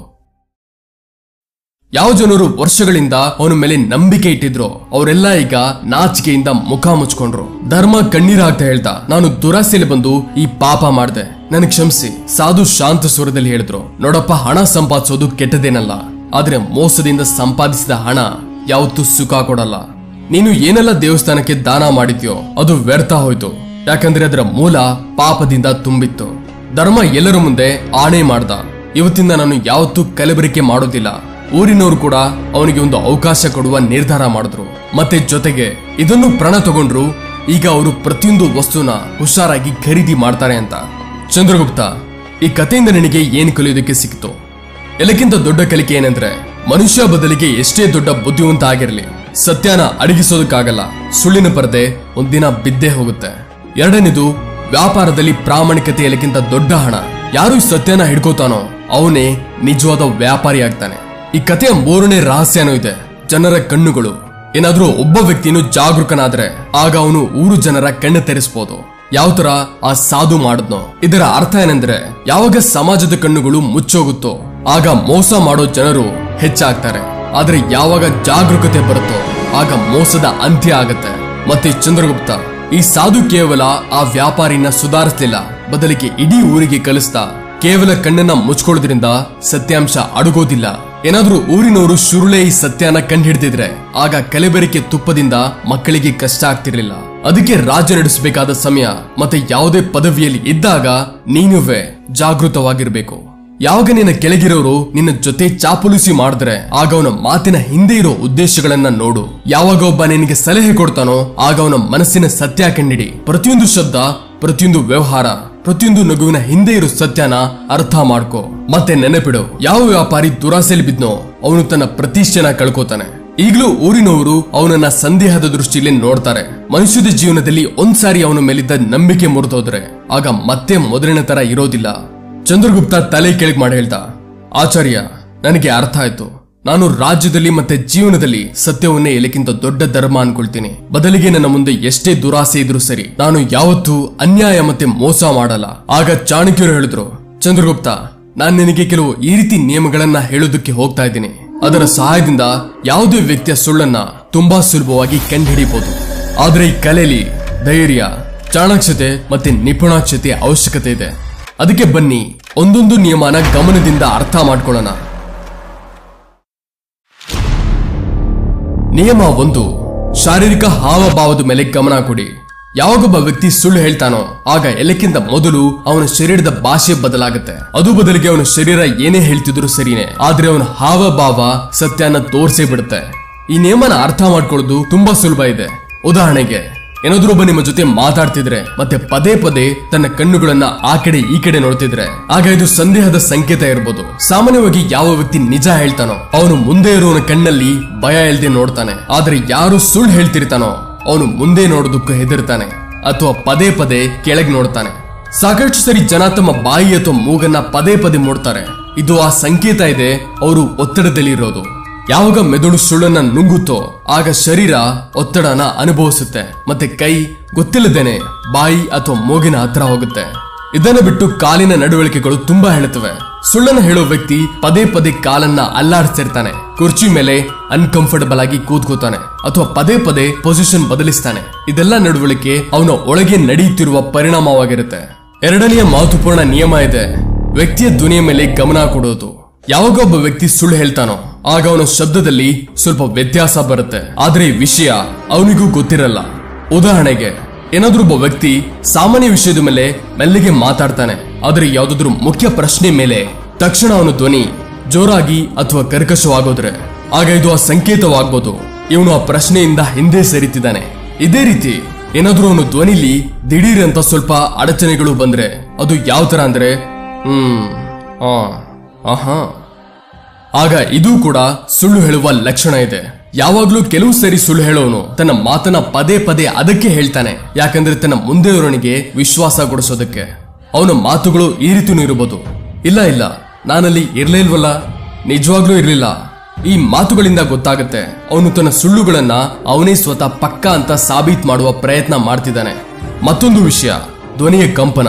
ಯಾವ ಜನರು ವರ್ಷಗಳಿಂದ ಅವನ ಮೇಲೆ ನಂಬಿಕೆ ಇಟ್ಟಿದ್ರು ಅವರೆಲ್ಲ ಈಗ ನಾಚಿಕೆಯಿಂದ ಮುಖ ಮುಚ್ಕೊಂಡ್ರು. ಧರ್ಮ ಕಣ್ಣೀರ್ ಹಾಕ್ತಾ ಹೇಳ್ತಾ, ನಾನು ದುರಾಸೆಯಲ್ಲಿ ಬಂದು ಈ ಪಾಪ ಮಾಡ್ದೆ, ನನಗೆ ಕ್ಷಮಿಸಿ. ಸಾಧು ಶಾಂತ ಸ್ವರದಲ್ಲಿ ಹೇಳಿದ್ರು, ನೋಡಪ್ಪ, ಹಣ ಸಂಪಾದಿಸೋದು ಕೆಟ್ಟದೇನಲ್ಲ, ಆದ್ರೆ ಮೋಸದಿಂದ ಸಂಪಾದಿಸಿದ ಹಣ ಯಾವತ್ತೂ ಸುಖ ಕೊಡಲ್ಲ. ನೀನು ಏನೆಲ್ಲ ದೇವಸ್ಥಾನಕ್ಕೆ ದಾನ ಮಾಡಿದ್ಯೋ ಅದು ವ್ಯರ್ಥ ಹೋಯ್ತು, ಯಾಕಂದ್ರೆ ಅದರ ಮೂಲ ಪಾಪದಿಂದ ತುಂಬಿತ್ತು. ಧರ್ಮ ಎಲ್ಲರ ಮುಂದೆ ಆಣೆ ಮಾಡ್ದ, ಇವತ್ತಿಂದ ನಾನು ಯಾವತ್ತೂ ಕಲಬೆರಕೆ ಮಾಡೋದಿಲ್ಲ. ಊರಿನವರು ಕೂಡ ಅವನಿಗೆ ಒಂದು ಅವಕಾಶ ಕೊಡುವ ನಿರ್ಧಾರ ಮಾಡಿದ್ರು. ಮತ್ತೆ ಜೊತೆಗೆ ಇದನ್ನು ಪ್ರಣ ತಗೊಂಡ್ರು. ಈಗ ಅವರು ಪ್ರತಿಯೊಂದು ವಸ್ತುನ ಹುಷಾರಾಗಿ ಖರೀದಿ ಮಾಡ್ತಾರೆ ಅಂತ. ಚಂದ್ರಗುಪ್ತ, ಈ ಕಥೆಯಿಂದ ನಿನಗೆ ಏನು ಕಲಿಯೋದಕ್ಕೆ ಸಿಕ್ತು? ಎಲ್ಲಕ್ಕಿಂತ ದೊಡ್ಡ ಕಲಿಕೆ ಏನಂದ್ರೆ, ಮನುಷ್ಯ ಬದಲಿಗೆ ಎಷ್ಟೇ ದೊಡ್ಡ ಬುದ್ಧಿವಂತ ಆಗಿರಲಿ, ಸತ್ಯನ ಅಡಗಿಸೋದಕ್ಕಾಗಲ್ಲ. ಸುಳ್ಳಿನ ಪರದೆ ಒಂದಿನ ಬಿದ್ದೇ ಹೋಗುತ್ತೆ. ಎರಡನೇದು, ವ್ಯಾಪಾರದಲ್ಲಿ ಪ್ರಾಮಾಣಿಕತೆ ಎಲ್ಲಕ್ಕಿಂತ ದೊಡ್ಡ ಹಣ. ಯಾರು ಸತ್ಯನ ಹಿಡ್ಕೋತಾನೋ ಅವನೇ ನಿಜವಾದ ವ್ಯಾಪಾರಿ ಆಗ್ತಾನೆ. ಈ ಕಥೆಯ 3ನೇ ರಹಸ್ಯನೂ ಇದೆ, ಜನರ ಕಣ್ಣುಗಳು. ಏನಾದ್ರೂ ಒಬ್ಬ ವ್ಯಕ್ತಿನೂ ಜಾಗರೂಕನಾದ್ರೆ ಆಗ ಅವನು ಊರು ಜನರ ಕಣ್ಣು ತೆರೆಸಬಹುದು. ಯಾವ ತರ ಆ ಸಾಧು ಮಾಡಿದ್ನೋ. ಇದರ ಅರ್ಥ ಏನಂದ್ರೆ, ಯಾವಾಗ ಸಮಾಜದ ಕಣ್ಣುಗಳು ಮುಚ್ಚೋಗುತ್ತೋ ಆಗ ಮೋಸ ಮಾಡೋ ಜನರು ಹೆಚ್ಚಾಗ್ತಾರೆ. ಆದ್ರೆ ಯಾವಾಗ ಜಾಗರೂಕತೆ ಬರುತ್ತೋ ಆಗ ಮೋಸದ ಅಂತ್ಯ ಆಗತ್ತೆ. ಮತ್ತೆ ಚಂದ್ರಗುಪ್ತ, ಈ ಸಾಧು ಕೇವಲ ಆ ವ್ಯಾಪಾರಿನ ಸುಧಾರಿಸಲಿಲ್ಲ, ಬದಲಿಗೆ ಇಡೀ ಊರಿಗೆ ಕಲಿಸ್ತಾ, ಕೇವಲ ಕಣ್ಣನ್ನ ಮುಚ್ಕೊಳ್ಳೋದ್ರಿಂದ ಸತ್ಯಾಂಶ ಅಡಗೋದಿಲ್ಲ. ಏನಾದ್ರೂ ಊರಿನವರು ಶುರುಳೆ ಈ ಸತ್ಯನ ಕಂಡುಹಿಡಿದಿದ್ರೆ ಆಗ ಕಲಬೆರಕೆ ತುಪ್ಪದಿಂದ ಮಕ್ಕಳಿಗೆ ಕಷ್ಟ ಆಗ್ತಿರ್ಲಿಲ್ಲ. ಅದಕ್ಕೆ ರಾಜ್ಯ ನಡೆಸಬೇಕಾದ ಸಮಯ ಮತ್ತೆ ಯಾವುದೇ ಪದವಿಯಲ್ಲಿ ಇದ್ದಾಗ ನೀನುವೇ ಜಾಗೃತವಾಗಿರ್ಬೇಕು. ಯಾವಾಗ ನಿನ್ನ ಕೆಳಗಿರೋರು ನಿನ್ನ ಜೊತೆ ಚಾಪಲುಸಿ ಮಾಡಿದ್ರೆ ಆಗ ಅವನ ಮಾತಿನ ಹಿಂದೆ ಇರೋ ಉದ್ದೇಶಗಳನ್ನ ನೋಡು. ಯಾವಾಗ ಒಬ್ಬ ನಿನಗೆ ಸಲಹೆ ಕೊಡ್ತಾನೋ ಆಗ ಅವನ ಮನಸ್ಸಿನ ಸತ್ಯ ಕಂಡಿಡಿ. ಪ್ರತಿಯೊಂದು ಶಬ್ದ, ಪ್ರತಿಯೊಂದು ವ್ಯವಹಾರ, ಪ್ರತಿಯೊಂದು ನಗುವಿನ ಹಿಂದೆ ಇರೋ ಸತ್ಯನ ಅರ್ಥ ಮಾಡ್ಕೋ. ಮತ್ತೆ ನೆನಪಿಡು, ಯಾವ ವ್ಯಾಪಾರಿ ದುರಾಸೆಯಲ್ಲಿ ಬಿದ್ನೋ ಅವನು ತನ್ನ ಪ್ರತಿಷ್ಠೆನ ಕಳ್ಕೋತಾನೆ. ಈಗಲೂ ಊರಿನವರು ಅವನನ್ನ ಸಂದೇಹದ ದೃಷ್ಟಿಯಲ್ಲಿ ನೋಡ್ತಾರೆ. ಮನುಷ್ಯದ ಜೀವನದಲ್ಲಿ ಒಂದ್ಸಾರಿ ಅವನ ಮೇಲಿದ್ದ ನಂಬಿಕೆ ಮುರಿದೋದ್ರೆ ಆಗ ಮತ್ತೆ ಮೊದಲಿನ ತರ ಇರೋದಿಲ್ಲ. ಚಂದ್ರಗುಪ್ತ ತಲೆ ಕೆಳಗೆ ಮಾಡಿ ಹೇಳ್ದ, ಆಚಾರ್ಯ, ನನಗೆ ಅರ್ಥ ಆಯ್ತು. ನಾನು ರಾಜ್ಯದಲ್ಲಿ ಮತ್ತೆ ಜೀವನದಲ್ಲಿ ಸತ್ಯವನ್ನೇ ಎಲ್ಲಕ್ಕಿಂತ ದೊಡ್ಡ ಧರ್ಮ ಅನ್ಕೊಳ್ತೀನಿ. ಬದಲಿಗೆ ನನ್ನ ಮುಂದೆ ಎಷ್ಟೇ ದುರಾಸೆ ಇದ್ರೂ ಸರಿ, ನಾನು ಯಾವತ್ತೂ ಅನ್ಯಾಯ ಮತ್ತೆ ಮೋಸ ಮಾಡಲ್ಲ. ಆಗ ಚಾಣಕ್ಯರು ಹೇಳಿದ್ರು, ಚಂದ್ರಗುಪ್ತ, ನಾನು ನಿನಗೆ ಕೆಲವು ಈ ರೀತಿ ನಿಯಮಗಳನ್ನ ಹೇಳೋದಕ್ಕೆ ಹೋಗ್ತಾ ಇದ್ದೀನಿ. ಅದರ ಸಹಾಯದಿಂದ ಯಾವುದೇ ವ್ಯಕ್ತಿಯ ಸುಳ್ಳನ್ನ ತುಂಬಾ ಸುಲಭವಾಗಿ ಕಂಡುಹಿಡಿಯಬಹುದು. ಆದ್ರೆ ಈ ಕಲೆಯಲ್ಲಿ ಧೈರ್ಯ, ಚಾಣಾಕ್ಷತೆ ಮತ್ತೆ ನಿಪುಣಾಕ್ಷತೆ ಅವಶ್ಯಕತೆ ಇದೆ. ಅದಕ್ಕೆ ಬನ್ನಿ ಒಂದೊಂದು ನಿಯಮನ ಗಮನದಿಂದ ಅರ್ಥ ಮಾಡ್ಕೊಳ್ಳೋಣ. ನಿಯಮ 1, ಶಾರೀರಿಕ ಹಾವಭಾವದ ಮೇಲೆ ಗಮನ ಕೊಡಿ. ಯಾವಾಗೊಬ್ಬ ವ್ಯಕ್ತಿ ಸುಳ್ಳು ಹೇಳ್ತಾನೋ ಆಗ ಎಲ್ಲಕ್ಕಿಂತ ಮೊದಲು ಅವನ ಶರೀರದ ಭಾಷೆ ಬದಲಾಗುತ್ತೆ. ಅದು ಬದಲಿಗೆ ಅವನ ಶರೀರ ಏನೇ ಹೇಳ್ತಿದ್ರು ಸರಿನೇ, ಆದ್ರೆ ಅವನ ಹಾವಭಾವ ಸತ್ಯನ ತೋರ್ಸೇ ಬಿಡುತ್ತೆ. ಈ ನಿಯಮನ ಅರ್ಥ ಮಾಡ್ಕೊಳ್ಳೋದು ತುಂಬಾ ಸುಲಭ ಇದೆ. ಉದಾಹರಣೆಗೆ, ಏನಾದ್ರೂ ಒಬ್ಬ ನಿಮ್ಮ ಜೊತೆ ಮಾತಾಡ್ತಿದ್ರೆ ಮತ್ತೆ ಪದೇ ಪದೇ ತನ್ನ ಕಣ್ಣುಗಳನ್ನ ಆ ಕಡೆ ಈ ಕಡೆ ನೋಡ್ತಿದ್ರೆ ಆಗ ಇದು ಸಂದೇಹದ ಸಂಕೇತ ಇರ್ಬೋದು. ಸಾಮಾನ್ಯವಾಗಿ ಯಾವ ವ್ಯಕ್ತಿ ನಿಜ ಹೇಳ್ತಾನೋ ಅವನು ಮುಂದೆ ಇರುವವನ ಕಣ್ಣಲ್ಲಿ ಭಯ ಇಲ್ಲದೆ ನೋಡ್ತಾನೆ. ಆದ್ರೆ ಯಾರು ಸುಳ್ಳು ಹೇಳ್ತಿರ್ತಾನೋ ಅವನು ಮುಂದೆ ನೋಡೋದಕ್ಕೂ ಹೆದರ್ತಾನೆ ಅಥವಾ ಪದೇ ಪದೇ ಕೆಳಗೆ ನೋಡ್ತಾನೆ. ಸಾಕಷ್ಟು ಸರಿ ಜನ ತಮ್ಮ ಬಾಯಿ ಅಥವಾ ಮೂಗನ್ನ ಪದೇ ಪದೇ ಮೂಡ್ತಾರೆ. ಇದು ಆ ಸಂಕೇತ ಇದೆ ಅವರು ಒತ್ತಡದಲ್ಲಿ ಇರೋದು. ಯಾವಾಗ ಮೆದುಳು ಸುಳ್ಳನ್ನ ನುಂಗುತ್ತೋ ಆಗ ಶರೀರ ಒತ್ತಡನ ಅನುಭವಿಸುತ್ತೆ ಮತ್ತೆ ಕೈ ಗೊತ್ತಿಲ್ಲದೇನೆ ಬಾಯಿ ಅಥವಾ ಮೂಗಿನ ಹತ್ರ ಹೋಗುತ್ತೆ. ಇದನ್ನು ಬಿಟ್ಟು ಕಾಲಿನ ನಡವಳಿಕೆಗಳು ತುಂಬಾ ಹೇಳುತ್ತವೆ. ಸುಳ್ಳನ್ನು ಹೇಳೋ ವ್ಯಕ್ತಿ ಪದೇ ಪದೇ ಕಾಲನ್ನ ಅಲ್ಲಾಡಿಸ್ತಿರ್ತಾನೆ, ಕುರ್ಚಿ ಮೇಲೆ ಅನ್ಕಂಫರ್ಟಬಲ್ ಆಗಿ ಕೂತ್ಕೋತಾನೆ ಅಥವಾ ಪದೇ ಪದೇ ಪೊಸಿಷನ್ ಬದಲಿಸ್ತಾನೆ. ಇದೆಲ್ಲ ನಡವಳಿಕೆ ಅವನ ಒಳಗೆ ನಡೆಯುತ್ತಿರುವ ಪರಿಣಾಮವಾಗಿರುತ್ತೆ. ಎರಡನೆಯ ಮಹತ್ವಪೂರ್ಣ ನಿಯಮ ಇದೆ, ವ್ಯಕ್ತಿಯ ಧ್ವನಿಯ ಮೇಲೆ ಗಮನ ಕೊಡೋದು. ಯಾವಾಗ ಒಬ್ಬ ವ್ಯಕ್ತಿ ಸುಳ್ಳು ಹೇಳ್ತಾನೋ ಆಗ ಅವನ ಶಬ್ದದಲ್ಲಿ ಸ್ವಲ್ಪ ವ್ಯತ್ಯಾಸ ಬರುತ್ತೆ, ಆದ್ರೆ ಈ ವಿಷಯ ಅವನಿಗೂ ಗೊತ್ತಿರಲ್ಲ. ಉದಾಹರಣೆಗೆ, ಏನಾದ್ರೂ ಒಬ್ಬ ವ್ಯಕ್ತಿ ಸಾಮಾನ್ಯ ವಿಷಯದ ಮೇಲೆ ಮೆಲ್ಲಿಗೆ ಮಾತಾಡ್ತಾನೆ, ಆದ್ರೆ ಯಾವ್ದಾದ್ರು ಮುಖ್ಯ ಪ್ರಶ್ನೆ ಮೇಲೆ ತಕ್ಷಣ ಅವನ ಧ್ವನಿ ಜೋರಾಗಿ ಅಥವಾ ಕರ್ಕಶವಾಗೋದ್ರೆ ಆಗ ಇದು ಆ ಸಂಕೇತವಾಗ್ಬೋದು ಇವನು ಆ ಪ್ರಶ್ನೆಯಿಂದ ಹಿಂದೆ ಸರಿತಿದ್ದಾನೆ. ಇದೇ ರೀತಿ ಏನಾದ್ರೂ ಅವನು ಧ್ವನಿಲಿ ದಿಢೀರ್ ಅಂತ ಸ್ವಲ್ಪ ಅಡಚಣೆಗಳು ಬಂದ್ರೆ ಅದು ಯಾವ ತರ ಅಂದ್ರೆ ಆಗ ಇದು ಕೂಡ ಸುಳ್ಳು ಹೇಳುವ ಲಕ್ಷಣ ಇದೆ. ಯಾವಾಗ್ಲೂ ಕೆಲವು ಸರಿ ಸುಳ್ಳು ಹೇಳೋನು ತನ್ನ ಮಾತನ್ನ ಪದೇ ಪದೇ ಅದಕ್ಕೆ ಹೇಳ್ತಾನೆ, ಯಾಕಂದ್ರೆ ತನ್ನ ಮುಂದೆ ಇರೋನಿಗೆ ವಿಶ್ವಾಸ ಕೊಡಿಸೋದಕ್ಕೆ. ಅವನ ಮಾತುಗಳು ಈ ರೀತಿನೂ ಇರಬಹುದು, ಇಲ್ಲ ನಾನಲ್ಲಿ ಇರ್ಲೇ ಇಲ್ವಲ್ಲ, ನಿಜವಾಗ್ಲೂ ಇರ್ಲಿಲ್ಲ. ಈ ಮಾತುಗಳಿಂದ ಗೊತ್ತಾಗುತ್ತೆ ಅವನು ತನ್ನ ಸುಳ್ಳುಗಳನ್ನ ಅವನೇ ಸ್ವತಃ ಪಕ್ಕ ಅಂತ ಸಾಬೀತ್ ಮಾಡುವ ಪ್ರಯತ್ನ ಮಾಡ್ತಿದ್ದಾನೆ. ಮತ್ತೊಂದು ವಿಷಯ, ಧ್ವನಿಯ ಕಂಪನ.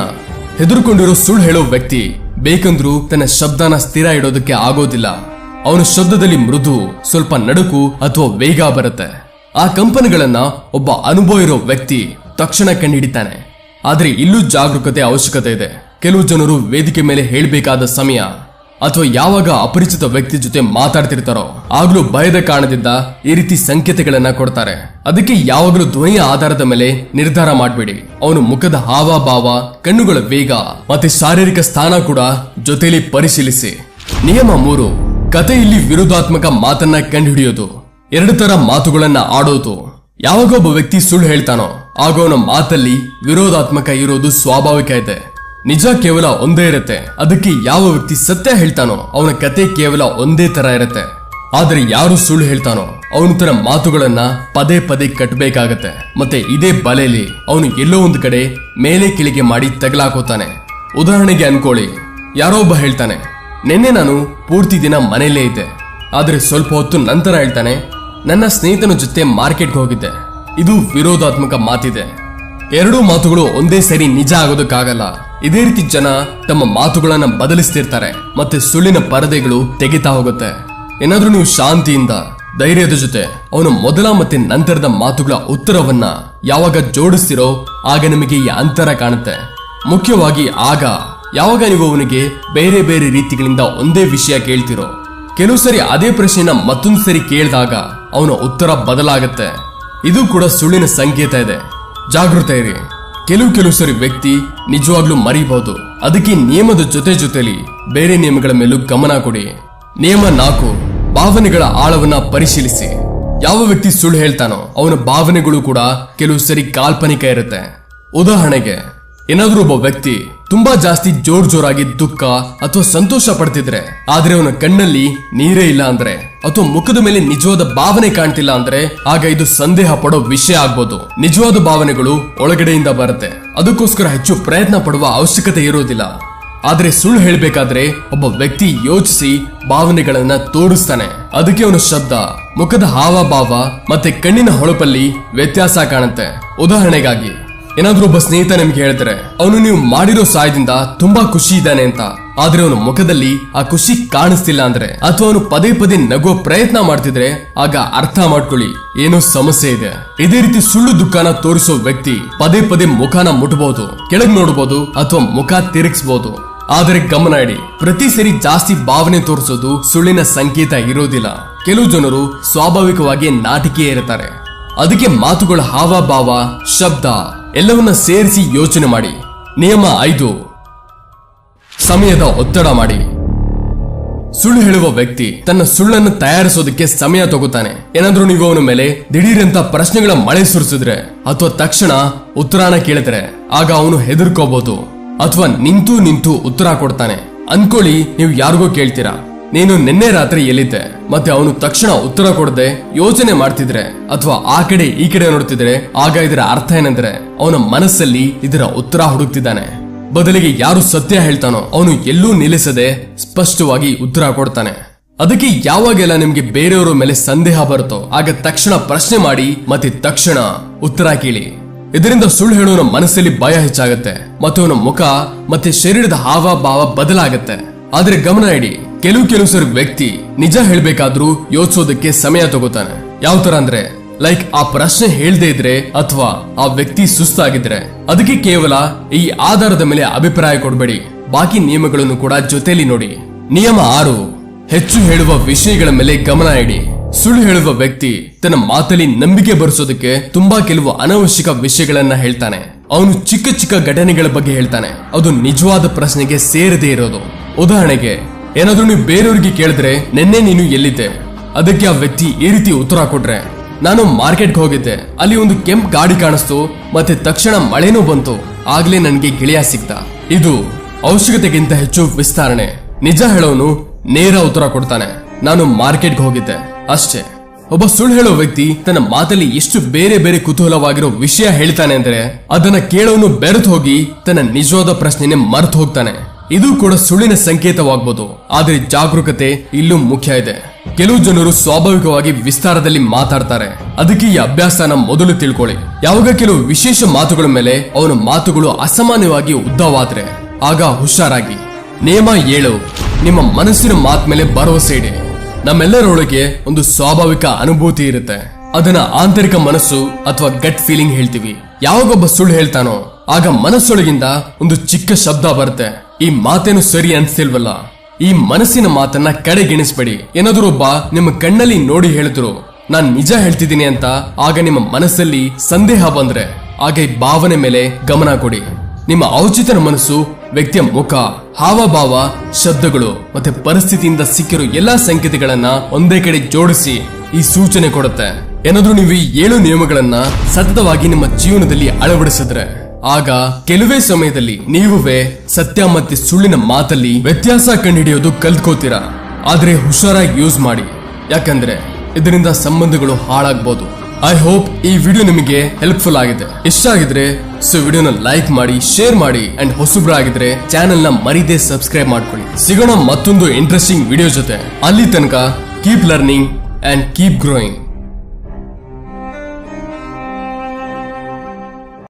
ಹೆದರ್ಕೊಂಡಿರೋ ಸುಳ್ಳು ಹೇಳೋ ವ್ಯಕ್ತಿ ಬೇಕಂದ್ರೂ ತನ್ನ ಶಬ್ದನ ಸ್ಥಿರ ಇಡೋದಕ್ಕೆ ಆಗೋದಿಲ್ಲ. ಅವನ ಶಬ್ದದಲ್ಲಿ ಮೃದು, ಸ್ವಲ್ಪ ನಡುಕು ಅಥವಾ ವೇಗ ಬರುತ್ತೆ. ಆ ಕಂಪನಗಳನ್ನ ಒಬ್ಬ ಅನುಭವ ಇರೋ ವ್ಯಕ್ತಿ ತಕ್ಷಣ ಕಂಡುಹಿಡಿತಾನೆ. ಆದ್ರೆ ಇಲ್ಲೂ ಜಾಗರೂಕತೆ ಅವಶ್ಯಕತೆ ಇದೆ. ಕೆಲವು ಜನರು ವೇದಿಕೆ ಮೇಲೆ ಹೇಳಬೇಕಾದ ಸಮಯ ಅಥವಾ ಯಾವಾಗ ಅಪರಿಚಿತ ವ್ಯಕ್ತಿ ಜೊತೆ ಮಾತಾಡ್ತಿರ್ತಾರೋ ಆಗ್ಲೂ ಭಯದ ಕಾರಣದಿಂದ ಈ ರೀತಿ ಸಂಕೇತಗಳನ್ನ ಕೊಡ್ತಾರೆ. ಅದಕ್ಕೆ ಯಾವಾಗಲೂ ಧ್ವನಿಯ ಆಧಾರದ ಮೇಲೆ ನಿರ್ಧಾರ ಮಾಡಬೇಡಿ. ಅವನು ಮುಖದ ಹಾವಭಾವ, ಕಣ್ಣುಗಳ ವೇಗ ಮತ್ತೆ ಶಾರೀರಿಕ ಸ್ಥಾನ ಕೂಡ ಜೊತೆಲಿ ಪರಿಶೀಲಿಸಿ. ನಿಯಮ 3, ಕಥೆಯಲ್ಲಿ ವಿರೋಧಾತ್ಮಕ ಮಾತನ್ನ ಕಂಡುಹಿಡಿಯೋದು. 2 ತರ ಮಾತುಗಳನ್ನ ಆಡೋದು. ಯಾವಾಗ ಒಬ್ಬ ವ್ಯಕ್ತಿ ಸುಳ್ಳು ಹೇಳ್ತಾನೋ ಆಗ ಅವನ ಮಾತಲ್ಲಿ ವಿರೋಧಾತ್ಮಕ ಇರೋದು ಸ್ವಾಭಾವಿಕ ಇದೆ. ನಿಜ ಕೇವಲ ಒಂದೇ ಇರುತ್ತೆ. ಅದಕ್ಕೆ ಯಾವ ವ್ಯಕ್ತಿ ಸತ್ಯ ಹೇಳ್ತಾನೋ ಅವನ ಕತೆ ಕೇವಲ ಒಂದೇ ತರ ಇರುತ್ತೆ. ಆದ್ರೆ ಯಾರು ಸುಳ್ಳು ಹೇಳ್ತಾನೋ ಅವನು ತನ್ನ ಮಾತುಗಳನ್ನ ಪದೇ ಪದೇ ಕಟ್ಟಬೇಕಾಗತ್ತೆ. ಮತ್ತೆ ಇದೇ ಬಲೆಯಲ್ಲಿ ಅವನು ಎಲ್ಲೋ ಒಂದು ಕಡೆ ಮೇಲೆ ಕೆಳಗೆ ಮಾಡಿ ತಗಲಾಕೋತಾನೆ. ಉದಾಹರಣೆಗೆ ಅನ್ಕೊಳ್ಳಿ, ಯಾರೋ ಒಬ್ಬ ಹೇಳ್ತಾನೆ, ನಿನ್ನೆ ನಾನು ಪೂರ್ತಿ ದಿನ ಮನೆಯಲ್ಲೇ ಇದ್ದೆ, ಆದ್ರೆ ಸ್ವಲ್ಪ ಹೊತ್ತು ನಂತರ ಹೇಳ್ತಾನೆ, ನನ್ನ ಸ್ನೇಹಿತನ ಜೊತೆ ಮಾರ್ಕೆಟ್ಗೆ ಹೋಗಿದ್ದೆ. ಇದು ವಿರೋಧಾತ್ಮಕ ಮಾತಿದೆ. 2 ಮಾತುಗಳು ಒಂದೇ ಸರಿ ನಿಜ ಆಗೋದಕ್ಕಾಗಲ್ಲ. ಇದೇ ರೀತಿ ಜನ ತಮ್ಮ ಮಾತುಗಳನ್ನ ಬದಲಿಸ್ತಿರ್ತಾರೆ ಮತ್ತೆ ಸುಳ್ಳಿನ ಪರದೆಗಳು ತೆಗಿತಾ ಹೋಗುತ್ತೆ. ಏನಾದ್ರೂ ನೀವು ಶಾಂತಿಯಿಂದ ಧೈರ್ಯದ ಜೊತೆ ಅವನ ಮೊದಲ ಮತ್ತೆ ನಂತರದ ಮಾತುಗಳ ಉತ್ತರವನ್ನ ಯಾವಾಗ ಜೋಡಿಸ್ತಿರೋ ಆಗ ನಿಮಗೆ ಈ ಅಂತರ ಕಾಣುತ್ತೆ. ಮುಖ್ಯವಾಗಿ ಆಗ ಯಾವಾಗ ನೀವು ಅವನಿಗೆ ಬೇರೆ ಬೇರೆ ರೀತಿಗಳಿಂದ ಒಂದೇ ವಿಷಯ ಕೇಳ್ತಿರೋ, ಕೆಲವು ಸರಿ ಅದೇ ಪ್ರಶ್ನೆನ ಮತ್ತೊಂದು ಸರಿ ಕೇಳಿದಾಗ ಅವನ ಉತ್ತರ ಬದಲಾಗತ್ತೆ. ಇದು ಕೂಡ ಸುಳ್ಳಿನ ಸಂಕೇತ ಇದೆ. ಜಾಗೃತ ಇರಿ. ಕೆಲವು ಸರಿ ವ್ಯಕ್ತಿ ನಿಜವಾಗ್ಲೂ ಮರಿಬಹುದು. ಅದಕ್ಕೆ ನಿಯಮದ ಜೊತೆಲಿ ಬೇರೆ ನಿಯಮಗಳ ಮೇಲೂ ಗಮನ ಕೊಡಿ. ನಿಯಮ 4, ಭಾವನೆಗಳ ಆಳವನ್ನ ಪರಿಶೀಲಿಸಿ. ಯಾವ ವ್ಯಕ್ತಿ ಸುಳ್ಳು ಹೇಳ್ತಾನೋ ಅವನ ಭಾವನೆಗಳು ಕೂಡ ಕೆಲವು ಸರಿ ಕಾಲ್ಪನಿಕ ಇರುತ್ತೆ. ಉದಾಹರಣೆಗೆ, ಏನಾದ್ರೂ ಒಬ್ಬ ವ್ಯಕ್ತಿ ತುಂಬಾ ಜಾಸ್ತಿ ಜೋರಾಗಿ ದುಃಖ ಅಥವಾ ಸಂತೋಷ ಪಡ್ತಿದ್ರೆ ಆದ್ರೆ ಅವನ ಕಣ್ಣಲ್ಲಿ ನೀರೇ ಇಲ್ಲ ಅಂದ್ರೆ ಅಥವಾ ಮುಖದ ಮೇಲೆ ನಿಜವಾದ ಭಾವನೆ ಕಾಣ್ತಿಲ್ಲ ಅಂದ್ರೆ ಆಗ ಇದು ಸಂದೇಹ ಪಡೋ ವಿಷಯ ಆಗ್ಬೋದು. ನಿಜವಾದ ಭಾವನೆಗಳು ಒಳಗಡೆಯಿಂದ ಬರುತ್ತೆ. ಅದಕ್ಕೋಸ್ಕರ ಹೆಚ್ಚು ಪ್ರಯತ್ನ ಪಡುವ ಅವಶ್ಯಕತೆ ಇರೋದಿಲ್ಲ. ಆದ್ರೆ ಸುಳ್ಳು ಹೇಳ್ಬೇಕಾದ್ರೆ ಒಬ್ಬ ವ್ಯಕ್ತಿ ಯೋಚಿಸಿ ಭಾವನೆಗಳನ್ನ ತೋರಿಸ್ತಾನೆ. ಅದಕ್ಕೆ ಅವನ ಶಬ್ದ, ಮುಖದ ಹಾವಭಾವ ಮತ್ತೆ ಕಣ್ಣಿನ ಹೊಳಪಲ್ಲಿ ವ್ಯತ್ಯಾಸ ಕಾಣುತ್ತೆ. ಉದಾಹರಣೆಗಾಗಿ, ಏನಾದ್ರೂ ಒಬ್ಬ ಸ್ನೇಹಿತ ನಿಮ್ಗೆ ಹೇಳ್ತಾರೆ ಅವನು ನೀವು ಮಾಡಿರೋ ಸಹಾಯದಿಂದ ತುಂಬಾ ಖುಷಿ ಇದ್ದಾನೆ ಅಂತ, ಆದ್ರೆ ಅವನ ಮುಖದಲ್ಲಿ ಆ ಖುಷಿ ಕಾಣಿಸ್ತಿಲ್ಲ ಅಂದ್ರೆ ಅಥವಾ ಅವನು ಪದೇ ಪದೇ ನಗೋ ಪ್ರಯತ್ನ ಮಾಡ್ತಿದ್ರೆ ಆಗ ಅರ್ಥ ಮಾಡ್ಕೊಳ್ಳಿ ಏನೋ ಸಮಸ್ಯೆ ಇದೆ. ಇದೇ ರೀತಿ ಸುಳ್ಳು ದುಃಖನ ತೋರಿಸೋ ವ್ಯಕ್ತಿ ಪದೇ ಪದೇ ಮುಖನ ಮುಟ್ಟಬಹುದು, ಕೆಳಗ್ ನೋಡಬಹುದು ಅಥವಾ ಮುಖ ತಿರುಗಿಸಬಹುದು. ಆದರೆ ಗಮನ ಇಡಿ, ಪ್ರತಿ ಸರಿ ಜಾಸ್ತಿ ಭಾವನೆ ತೋರಿಸೋದು ಸುಳ್ಳಿನ ಸಂಕೇತ ಇರೋದಿಲ್ಲ. ಕೆಲವು ಜನರು ಸ್ವಾಭಾವಿಕವಾಗಿ ನಾಟಕೀಯ ಇರ್ತಾರೆ. ಅದಕ್ಕೆ ಮಾತುಗಳ ಹಾವಭಾವ, ಶಬ್ದ ಎಲ್ಲವನ್ನ ಸೇರಿಸಿ ಯೋಚನೆ ಮಾಡಿ. ನಿಯಮ 5, ಸಮಯದ ಒತ್ತಡ ಮಾಡಿ. ಸುಳ್ಳು ಹೇಳುವ ವ್ಯಕ್ತಿ ತನ್ನ ಸುಳ್ಳನ್ನು ತಯಾರಿಸೋದಕ್ಕೆ ಸಮಯ ತಗೋತಾನೆ. ಏನಾದ್ರೂ ನೀವು ಅವನ ಮೇಲೆ ದಿಢೀರಂತ ಪ್ರಶ್ನೆಗಳ ಮಳೆ ಸುರಿಸಿದ್ರೆ ಅಥವಾ ತಕ್ಷಣ ಉತ್ತರಾನ ಕೇಳಿದ್ರೆ ಆಗ ಅವನು ಹೆದರ್ಕೋಬಹುದು ಅಥವಾ ನಿಂತು ಉತ್ತರ ಕೊಡ್ತಾನೆ. ಅನ್ಕೊಳ್ಳಿ, ನೀವು ಯಾರಿಗೋ ಕೇಳ್ತೀರಾ, ನೀನು ನಿನ್ನೆ ರಾತ್ರಿ ಎಲ್ಲಿದ್ದೆ, ಮತ್ತೆ ಅವನು ತಕ್ಷಣ ಉತ್ತರ ಕೊಡದೆ ಯೋಚನೆ ಮಾಡ್ತಿದ್ರೆ ಅಥವಾ ಆ ಕಡೆ ಈ ಕಡೆ ನೋಡ್ತಿದ್ರೆ ಆಗ ಇದರ ಅರ್ಥ ಏನಂದ್ರೆ ಅವನ ಮನಸ್ಸಲ್ಲಿ ಇದರ ಉತ್ತರ ಹುಡುಕ್ತಿದ್ದಾನೆ. ಬದಲಿಗೆ ಯಾರು ಸತ್ಯ ಹೇಳ್ತಾನೋ ಅವನು ಎಲ್ಲೂ ನಿಲ್ಲಿಸದೆ ಸ್ಪಷ್ಟವಾಗಿ ಉತ್ತರ ಕೊಡ್ತಾನೆ. ಅದಕ್ಕೆ ಯಾವಾಗೆಲ್ಲ ನಿಮ್ಗೆ ಬೇರೆಯವರ ಮೇಲೆ ಸಂದೇಹ ಬರುತ್ತೋ ಆಗ ತಕ್ಷಣ ಪ್ರಶ್ನೆ ಮಾಡಿ ಮತ್ತೆ ತಕ್ಷಣ ಉತ್ತರ ಕೇಳಿ. ಇದರಿಂದ ಸುಳ್ಳು ಹೇಳೋನ ಮನಸ್ಸಲ್ಲಿ ಭಯ ಹೆಚ್ಚಾಗತ್ತೆ ಮತ್ತು ಅವನ ಮುಖ ಮತ್ತೆ ಶರೀರದ ಹಾವಭಾವ ಬದಲಾಗತ್ತೆ. ಆದ್ರೆ ಗಮನ ಇಡಿ, ಕೆಲವು ಸರಿ ವ್ಯಕ್ತಿ ನಿಜ ಹೇಳ್ಬೇಕಾದ್ರೂ ಯೋಚಿಸೋದಕ್ಕೆ ಸಮಯ ತಗೋತಾನೆ. ಯಾವ ತರ ಅಂದ್ರೆ ಲೈಕ್ ಆ ಪ್ರಶ್ನೆ ಹೇಳ್ದೇ ಇದ್ರೆ ಅಥವಾ ಆ ವ್ಯಕ್ತಿ ಸುಸ್ತಾಗಿದ್ರೆ. ಅದಕ್ಕೆ ಕೇವಲ ಈ ಆಧಾರದ ಮೇಲೆ ಅಭಿಪ್ರಾಯ ಕೊಡಬೇಡಿ, ಬಾಕಿ ನಿಯಮಗಳನ್ನು ಕೂಡ ಜೊತೆಲಿ ನೋಡಿ. ನಿಯಮ 6, ಹೆಚ್ಚು ಹೇಳುವ ವಿಷಯಗಳ ಮೇಲೆ ಗಮನ ಇಡಿ. ಸುಳ್ಳು ಹೇಳುವ ವ್ಯಕ್ತಿ ತನ್ನ ಮಾತಲ್ಲಿ ನಂಬಿಕೆ ಬರೆಸೋದಕ್ಕೆ ತುಂಬಾ ಕೆಲವು ಅನವಶ್ಯಕ ವಿಷಯಗಳನ್ನ ಹೇಳ್ತಾನೆ. ಅವನು ಚಿಕ್ಕ ಘಟನೆಗಳ ಬಗ್ಗೆ ಹೇಳ್ತಾನೆ, ಅದು ನಿಜವಾದ ಪ್ರಶ್ನೆಗೆ ಸೇರದೇ ಇರೋದು. ಉದಾಹರಣೆಗೆ, ಏನಾದ್ರೂ ನೀವು ಬೇರೆಯವ್ರಿಗೆ ಕೇಳಿದ್ರೆ ನಿನ್ನೆ ನೀನು ಎಲ್ಲಿದ್ದೆ, ಅದಕ್ಕೆ ಆ ವ್ಯಕ್ತಿ ಈ ರೀತಿ ಉತ್ತರ ಕೊಟ್ರೆ, ನಾನು ಮಾರ್ಕೆಟ್ಗೆ ಹೋಗಿದ್ದೆ, ಅಲ್ಲಿ ಒಂದು ಕೆಂಪ್ ಗಾಡಿ ಕಾಣಿಸ್ತು, ಮತ್ತೆ ತಕ್ಷಣ ಮಳೆನೂ ಬಂತು, ಆಗ್ಲೇ ನನ್ಗೆ ಗೆಳೆಯ ಸಿಕ್ತ. ಇದು ಅವಶ್ಯಕತೆಗಿಂತ ಹೆಚ್ಚು ವಿಸ್ತರಣೆ. ನಿಜ ಹೇಳೋನು ನೇರ ಉತ್ತರ ಕೊಡ್ತಾನೆ, ನಾನು ಮಾರ್ಕೆಟ್ಗೆ ಹೋಗಿದ್ದೆ ಅಷ್ಟೇ. ಒಬ್ಬ ಸುಳ್ಳು ಹೇಳೋ ವ್ಯಕ್ತಿ ತನ್ನ ಮಾತಲ್ಲಿ ಎಷ್ಟು ಬೇರೆ ಬೇರೆ ಕುತೂಹಲವಾಗಿರೋ ವಿಷಯ ಹೇಳ್ತಾನೆ ಅಂದ್ರೆ ಅದನ್ನ ಕೇಳೋನು ಬೆರೆತು ಹೋಗಿ ತನ್ನ ನಿಜವಾದ ಪ್ರಶ್ನೆನೆ ಮರೆತು ಹೋಗ್ತಾನೆ. ಇದು ಕೂಡ ಸುಳ್ಳಿನ ಸಂಕೇತವಾಗಬಹುದು. ಆದ್ರೆ ಜಾಗರೂಕತೆ ಇಲ್ಲೂ ಮುಖ್ಯ ಇದೆ. ಕೆಲವು ಜನರು ಸ್ವಾಭಾವಿಕವಾಗಿ ವಿಸ್ತಾರದಲ್ಲಿ ಮಾತಾಡ್ತಾರೆ. ಅದಕ್ಕೆ ಈ ಅಭ್ಯಾಸನ ಮೊದಲು ತಿಳ್ಕೊಳ್ಳಿ. ಯಾವಾಗ ಕೆಲವು ವಿಶೇಷ ಮಾತುಗಳ ಮೇಲೆ ಅವನ ಮಾತುಗಳು ಅಸಾಮಾನ್ಯವಾಗಿ ಉದ್ದವಾದ್ರೆ ಆಗ ಹುಷಾರಾಗಿ. ನಿಯಮ 7, ನಿಮ್ಮ ಮನಸ್ಸಿನ ಮಾತ್ ಮೇಲೆ ಭರವಸೆ ಇಡಿ. ನಮ್ಮೆಲ್ಲರೊಳಗೆ ಒಂದು ಸ್ವಾಭಾವಿಕ ಅನುಭೂತಿ ಇರುತ್ತೆ, ಅದನ್ನ ಆಂತರಿಕ ಮನಸ್ಸು ಅಥವಾ ಗಟ್ ಫೀಲಿಂಗ್ ಹೇಳ್ತೀವಿ. ಯಾವಾಗೊಬ್ಬ ಸುಳ್ಳು ಹೇಳ್ತಾನೋ ಆಗ ಮನಸ್ಸೊಳಗಿಂದ ಒಂದು ಚಿಕ್ಕ ಶಬ್ದ ಬರುತ್ತೆ, ಈ ಮಾತೇನು ಸರಿ ಅನ್ಸ್ತಿಲ್ವಲ್ಲ. ಈ ಮನಸ್ಸಿನ ಮಾತನ್ನ ಕಡೆಗೆಣಿಸ್ಬೇಡಿ. ಏನಾದ್ರೂ ಒಬ್ಬ ನಿಮ್ಮ ಕಣ್ಣಲ್ಲಿ ನೋಡಿ ಹೇಳಿದ್ರು ನಾನ್ ನಿಜ ಹೇಳ್ತಿದ್ದೀನಿ ಅಂತ, ಆಗ ನಿಮ್ಮ ಮನಸ್ಸಲ್ಲಿ ಸಂದೇಹ ಬಂದ್ರೆ ಆಗ ಈ ಭಾವನೆ ಮೇಲೆ ಗಮನ ಕೊಡಿ. ನಿಮ್ಮ ಔಚಿತ್ಯನ ಮನಸ್ಸು ವ್ಯಕ್ತಿಯ ಮುಖ, ಹಾವಭಾವ, ಶಬ್ದಗಳು ಮತ್ತೆ ಪರಿಸ್ಥಿತಿಯಿಂದ ಸಿಕ್ಕಿರೋ ಎಲ್ಲಾ ಸಂಕೇತಗಳನ್ನ ಒಂದೇ ಕಡೆ ಜೋಡಿಸಿ ಈ ಸೂಚನೆ ಕೊಡುತ್ತೆ. ಏನಾದ್ರೂ ನೀವು ಈ 7 ನಿಯಮಗಳನ್ನ ಸತತವಾಗಿ ನಿಮ್ಮ ಜೀವನದಲ್ಲಿ ಅಳವಡಿಸಿದ್ರೆ ಆಗ ಕೆಲವೇ ಸಮಯದಲ್ಲಿ ನೀವೇ ಸತ್ಯ ಮತ್ತೆ ಸುಳ್ಳಿನ ಮಾತಲ್ಲಿ ವ್ಯತ್ಯಾಸ ಕಂಡುಹಿಡಿಯೋದು ಕಲ್ತ್ಕೋತೀರಾ. ಆದ್ರೆ ಹುಷಾರಾಗಿ ಯೂಸ್ ಮಾಡಿ, ಯಾಕಂದ್ರೆ ಇದರಿಂದ ಸಂಬಂಧಗಳು ಹಾಳಾಗಬಹುದು. ಐ ಹೋಪ್ ಈ ವಿಡಿಯೋ ನಿಮಗೆ ಹೆಲ್ಪ್ಫುಲ್ ಆಗಿದೆ. ಇಷ್ಟ ಆಗಿದ್ರೆ ವಿಡಿಯೋನ ಲೈಕ್ ಮಾಡಿ, ಶೇರ್ ಮಾಡಿ ಅಂಡ್ ಹೊಸಬ್ರಾಗಿದ್ರೆ ಚಾನೆಲ್ ನ ಮರೀದೆ ಸಬ್ಸ್ಕ್ರೈಬ್ ಮಾಡ್ಕೊಳ್ಳಿ. ಸಿಗೋಣ ಮತ್ತೊಂದು ಇಂಟ್ರೆಸ್ಟಿಂಗ್ ವಿಡಿಯೋ ಜೊತೆ. ಅಲ್ಲಿ ತನಕ keep learning and keep growing.